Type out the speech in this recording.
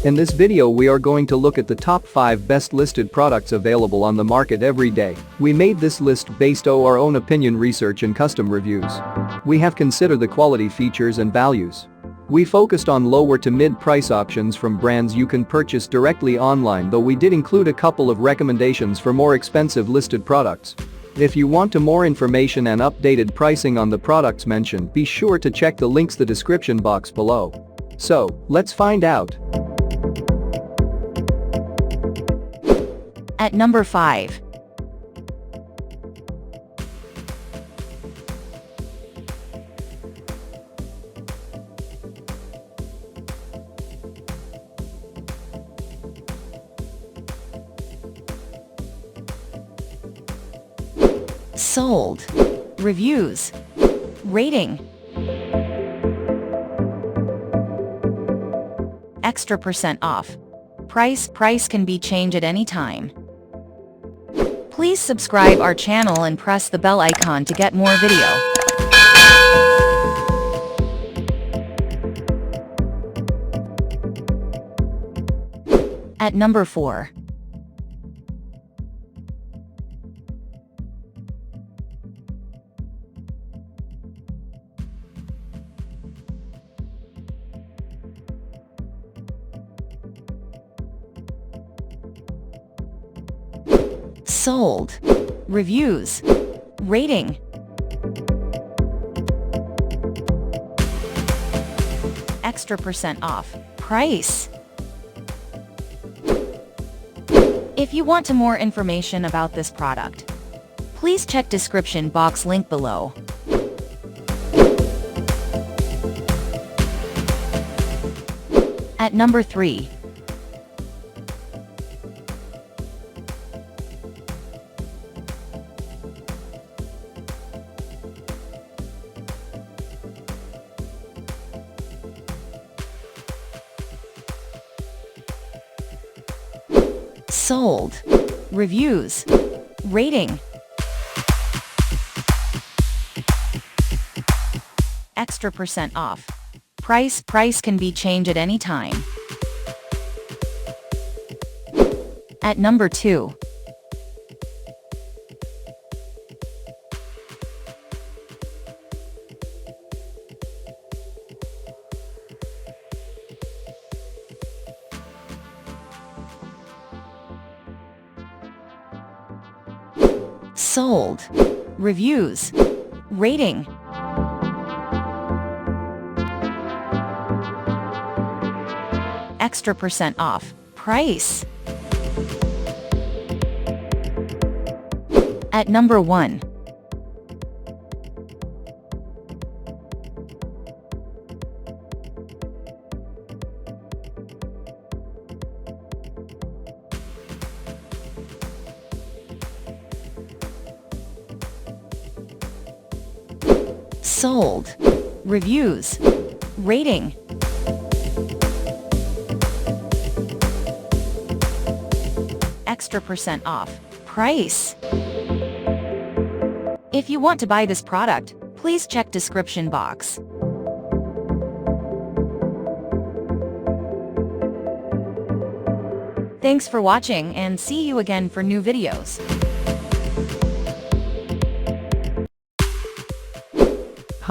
In this video we are going to look at the top 5 best listed products available on the market every day. We made this list based on our own opinion, research and custom reviews. We have considered the quality, features and values. We focused on lower to mid price options from brands you can purchase directly online, though we did include a couple of recommendations for more expensive listed products. If you want more information and updated pricing on the products mentioned, be sure to check the links in the description box below. So, let's find out. At number 5. Sold. Reviews. Rating. Extra % off. Price can be changed at any time. Please subscribe our channel and press the bell icon to get more video. At number 4. Sold. Reviews. Rating. Extra % off. Price. If you want more information about this product, please check description box link below. At number 3. Sold. Reviews. Rating. Extra % off. Price can be changed at any time. At number 2. Sold. Reviews. Rating. Extra % off. Price. At number 1. Sold. Reviews. Rating. Extra % off. Price. If you want to buy this product, please check description box. Thanks for watching and see you again for new videos.